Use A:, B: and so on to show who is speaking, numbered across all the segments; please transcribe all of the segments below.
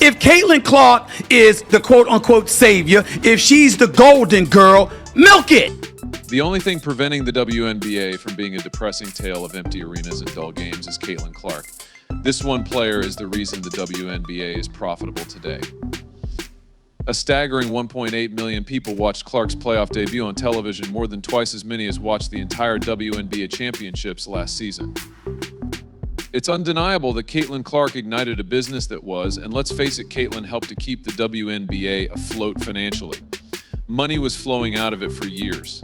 A: If Caitlyn Clark is the quote-unquote savior, if she's the golden girl, milk it.
B: The only thing preventing the WNBA from being a depressing tale of empty arenas and dull games is Caitlyn Clark. This one player is the reason the WNBA is profitable today. A staggering 1.8 million people watched Clark's playoff debut on television, more than twice as many as watched the entire WNBA championships last season. It's undeniable that Caitlyn Clark ignited a business that was, and let's face it, Caitlyn helped to keep the WNBA afloat financially. Money was flowing out of it for years.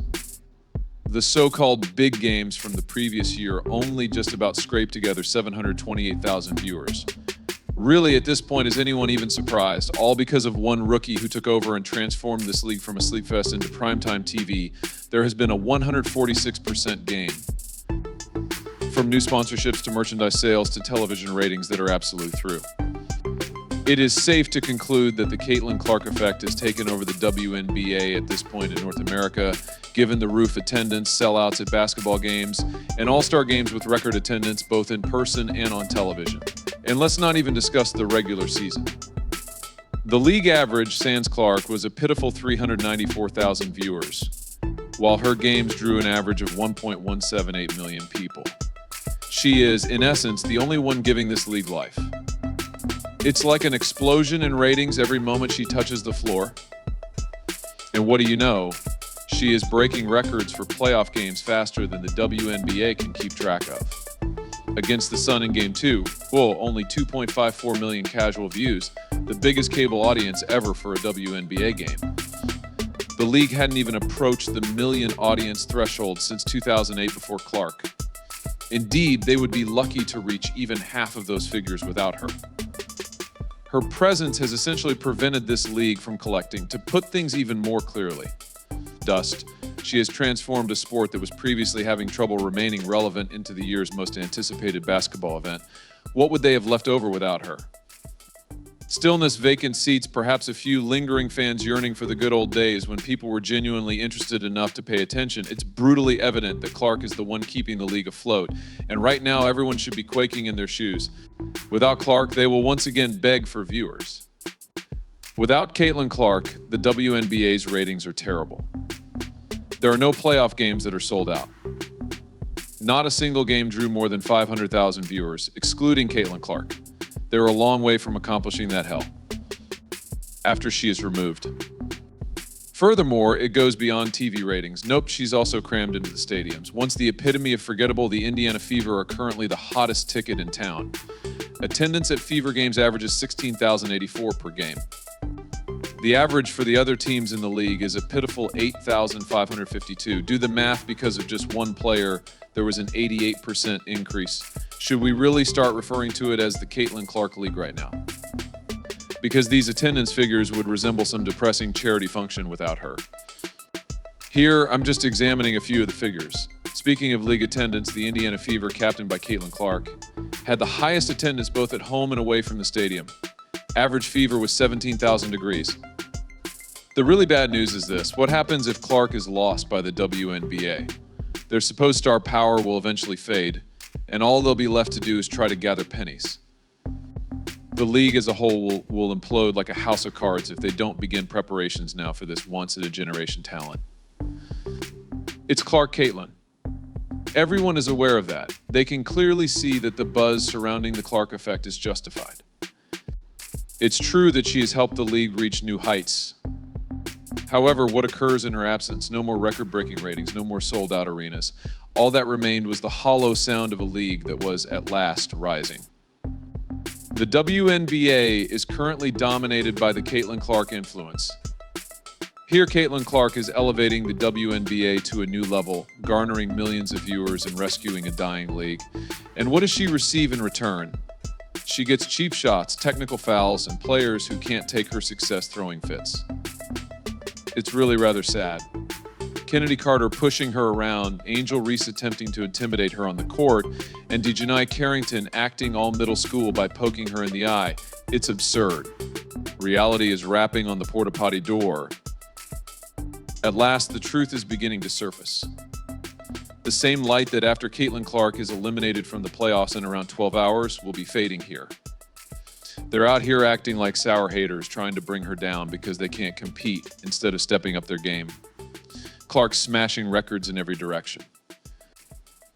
B: The so-called big games from the previous year only just about scraped together 728,000 viewers. Really, at this point, is anyone even surprised? All because of one rookie who took over and transformed this league from a sleep fest into primetime TV. There has been a 146% gain. From new sponsorships to merchandise sales to television ratings that are absolute through. It is safe to conclude that the Caitlyn Clark effect has taken over the WNBA at this point in North America, given the roof attendance, sellouts at basketball games, and all-star games with record attendance both in person and on television. And let's not even discuss the regular season. The league average, sans Clark, was a pitiful 394,000 viewers, while her games drew an average of 1.178 million people. She is, in essence, the only one giving this league life. It's like an explosion in ratings every moment she touches the floor. And what do you know? She is breaking records for playoff games faster than the WNBA can keep track of. Against the Sun in Game 2, only 2.54 million casual views, the biggest cable audience ever for a WNBA game. The league hadn't even approached the million audience threshold since 2008 before Clark. Indeed, they would be lucky to reach even half of those figures without her. Her presence has essentially prevented this league from collecting. To put things even more clearly, dust. She has transformed a sport that was previously having trouble remaining relevant into the year's most anticipated basketball event. What would they have left over without her? Stillness, vacant seats, perhaps a few lingering fans yearning for the good old days when people were genuinely interested enough to pay attention. It's brutally evident that Clark is the one keeping the league afloat, and right now everyone should be quaking in their shoes. Without Clark, they will once again beg for viewers. Without Caitlyn Clark, the WNBA's ratings are terrible. There are no playoff games that are sold out. Not a single game drew more than 500,000 viewers, excluding Caitlyn Clark. They're a long way from accomplishing that hell after she is removed. Furthermore, it goes beyond TV ratings. Nope, she's also crammed into the stadiums. Once the epitome of forgettable, the Indiana Fever are currently the hottest ticket in town. Attendance at Fever games averages 16,084 per game. The average for the other teams in the league is a pitiful 8,552. Do the math, because of just one player, there was an 88% increase. Should we really start referring to it as the Caitlyn Clark League right now? Because these attendance figures would resemble some depressing charity function without her. Here, I'm just examining a few of the figures. Speaking of league attendance, the Indiana Fever, captained by Caitlyn Clark, had the highest attendance both at home and away from the stadium. Average fever was 17,000 degrees. The really bad news is this: what happens if Clark is lost by the WNBA? Their supposed star power will eventually fade, and all they'll be left to do is try to gather pennies. The league as a whole will implode like a house of cards if they don't begin preparations now for this once-in-a-generation talent. It's Clark Caitlyn. Everyone is aware of that. They can clearly see that the buzz surrounding the Clark effect is justified. It's true that she has helped the league reach new heights. However, what occurs in her absence? No more record-breaking ratings, no more sold-out arenas. All that remained was the hollow sound of a league that was at last rising. The WNBA is currently dominated by the Caitlyn Clark influence. Here, Caitlyn Clark is elevating the WNBA to a new level, garnering millions of viewers and rescuing a dying league. And what does she receive in return? She gets cheap shots, technical fouls, and players who can't take her success throwing fits. It's really rather sad. Kennedy Carter pushing her around, Angel Reese attempting to intimidate her on the court, and Dejanai Carrington acting all middle school by poking her in the eye. It's absurd. Reality is rapping on the porta-potty door. At last, the truth is beginning to surface. The same light that after Caitlyn Clark is eliminated from the playoffs in around 12 hours will be fading here. They're out here acting like sour haters, trying to bring her down because they can't compete instead of stepping up their game. Clark's smashing records in every direction.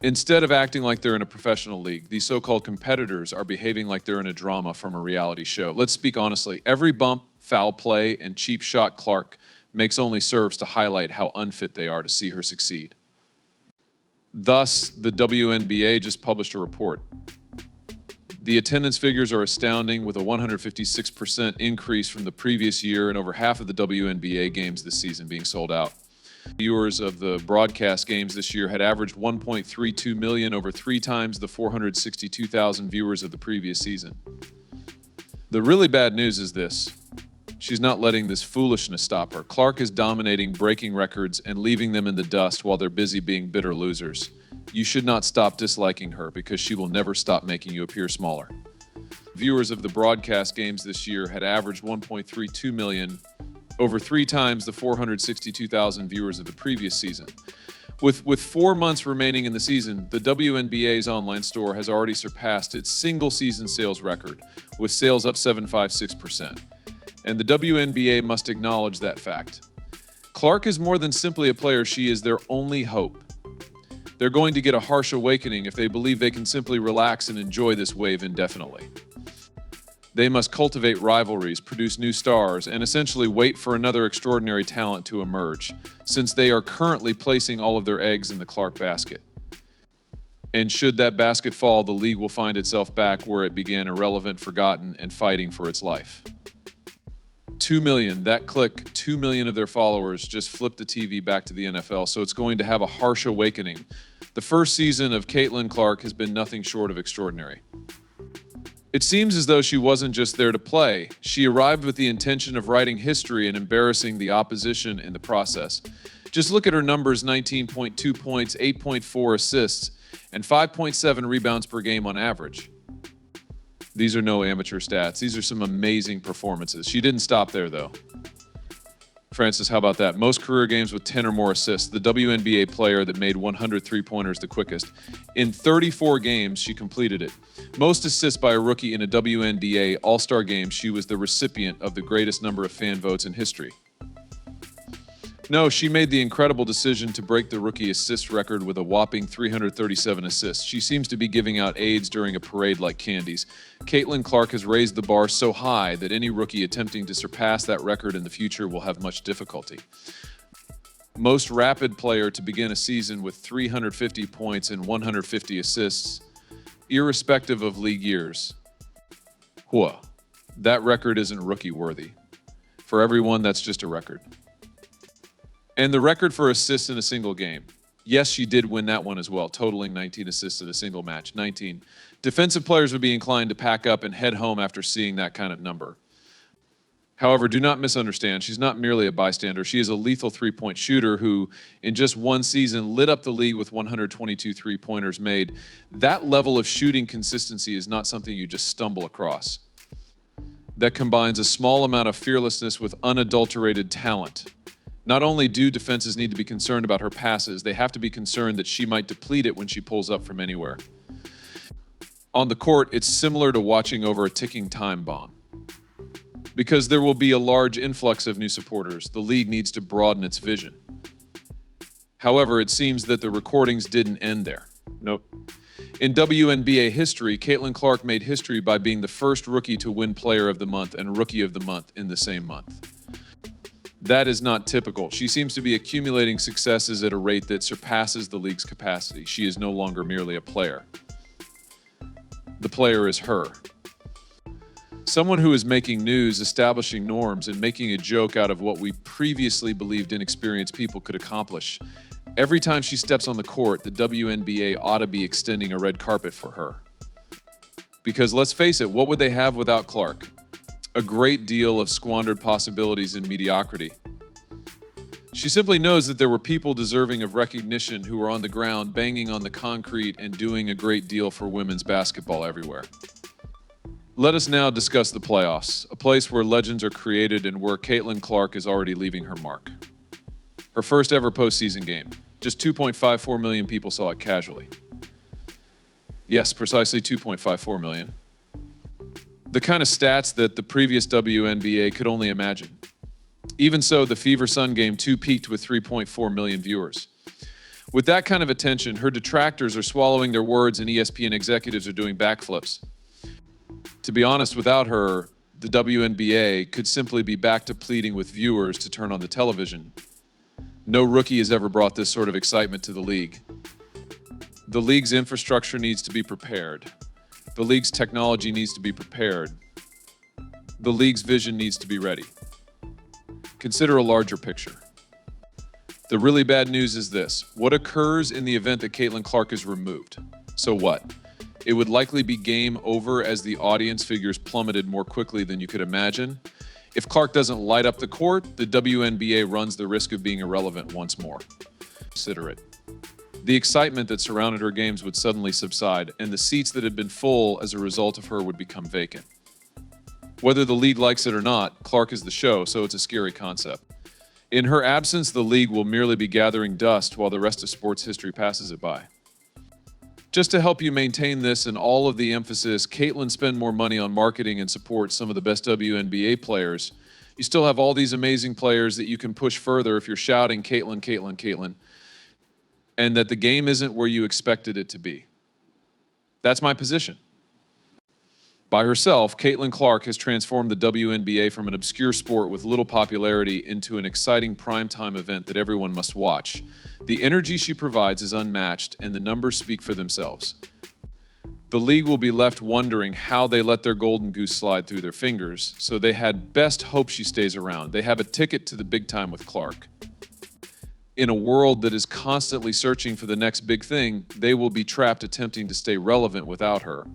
B: Instead of acting like they're in a professional league, these so-called competitors are behaving like they're in a drama from a reality show. Let's speak honestly. Every bump, foul play, and cheap shot Clark makes only serves to highlight how unfit they are to see her succeed. Thus, the WNBA just published a report. The attendance figures are astounding, with a 156% increase from the previous year and over half of the WNBA games this season being sold out. Viewers of the broadcast games this year had averaged 1.32 million, over 3 times the 462,000 viewers of the previous season. The really bad news is this. She's not letting this foolishness stop her. Clark is dominating, breaking records, and leaving them in the dust while they're busy being bitter losers. You should not stop disliking her because she will never stop making you appear smaller. Viewers of the broadcast games this year had averaged 1.32 million, over 3 times the 462,000 viewers of the previous season. With 4 months remaining in the season, the WNBA's online store has already surpassed its single season sales record, with sales up 7.56%. And the WNBA must acknowledge that fact. Clark is more than simply a player, she is their only hope. They're going to get a harsh awakening if they believe they can simply relax and enjoy this wave indefinitely. They must cultivate rivalries, produce new stars, and essentially wait for another extraordinary talent to emerge, since they are currently placing all of their eggs in the Clark basket. And should that basket fall, the league will find itself back where it began, irrelevant, forgotten, and fighting for its life. 2 million, that click, 2 million of their followers just flipped the TV back to the NFL, so it's going to have a harsh awakening. The first season of Caitlyn Clark has been nothing short of extraordinary. It seems as though she wasn't just there to play. She arrived with the intention of writing history and embarrassing the opposition in the process. Just look at her numbers: 19.2 points, 8.4 assists, and 5.7 rebounds per game on average. These are no amateur stats. These are some amazing performances. She didn't stop there, though. Francis, how about that? Most career games with 10 or more assists. The WNBA player that made 100 three-pointers the quickest. In 34 games, she completed it. Most assists by a rookie in a WNBA All-Star game. She was the recipient of the greatest number of fan votes in history. No, she made the incredible decision to break the rookie assist record with a whopping 337 assists. She seems to be giving out aids during a parade like candies. Caitlyn Clark has raised the bar so high that any rookie attempting to surpass that record in the future will have much difficulty. Most rapid player to begin a season with 350 points and 150 assists, irrespective of league years. Whoa, that record isn't rookie worthy. For everyone, that's just a record. And the record for assists in a single game. Yes, she did win that one as well, totaling 19 assists in a single match. 19. Defensive players would be inclined to pack up and head home after seeing that kind of number. However, do not misunderstand. She's not merely a bystander. She is a lethal three-point shooter who, in just one season, lit up the league with 122 three-pointers made. That level of shooting consistency is not something you just stumble across. That combines a small amount of fearlessness with unadulterated talent. Not only do defenses need to be concerned about her passes, they have to be concerned that she might deplete it when she pulls up from anywhere. On the court, it's similar to watching over a ticking time bomb. Because there will be a large influx of new supporters, the league needs to broaden its vision. However, it seems that the recordings didn't end there. Nope. In WNBA history, Caitlyn Clark made history by being the first rookie to win Player of the Month and Rookie of the Month in the same month. That is not typical. She seems to be accumulating successes at a rate that surpasses the league's capacity. She is no longer merely a player. The player is her. Someone who is making news, establishing norms, and making a joke out of what we previously believed inexperienced people could accomplish. Every time she steps on the court, the WNBA ought to be extending a red carpet for her. Because let's face it, what would they have without Clark? A great deal of squandered possibilities and mediocrity. She simply knows that there were people deserving of recognition who were on the ground, banging on the concrete and doing a great deal for women's basketball everywhere. Let us now discuss the playoffs, a place where legends are created and where Caitlyn Clark is already leaving her mark. Her first ever postseason game. Just 2.54 million people saw it casually. Yes, precisely 2.54 million. The kind of stats that the previous WNBA could only imagine. Even so, the Fever Sun Game 2 peaked with 3.4 million viewers. With that kind of attention, her detractors are swallowing their words and ESPN executives are doing backflips. To be honest, without her, the WNBA could simply be back to pleading with viewers to turn on the television. No rookie has ever brought this sort of excitement to the league. The league's infrastructure needs to be prepared. The league's technology needs to be prepared. The league's vision needs to be ready. Consider a larger picture. The really bad news is this. What occurs in the event that Caitlyn Clark is removed? So what? It would likely be game over as the audience figures plummeted more quickly than you could imagine. If Clark doesn't light up the court, the WNBA runs the risk of being irrelevant once more. Consider it. The excitement that surrounded her games would suddenly subside, and the seats that had been full as a result of her would become vacant. Whether the league likes it or not, Clark is the show, so it's a scary concept. In her absence, the league will merely be gathering dust while the rest of sports history passes it by. Just to help you maintain this and all of the emphasis, Caitlyn spend more money on marketing and support some of the best WNBA players. You still have all these amazing players that you can push further if you're shouting Caitlyn, Caitlyn, Caitlyn, and that the game isn't where you expected it to be. That's my position. By herself, Caitlyn Clark has transformed the WNBA from an obscure sport with little popularity into an exciting primetime event that everyone must watch. The energy she provides is unmatched, and the numbers speak for themselves. The league will be left wondering how they let their golden goose slide through their fingers, so they had best hope she stays around. They have a ticket to the big time with Clark. In a world that is constantly searching for the next big thing, they will be trapped attempting to stay relevant without her.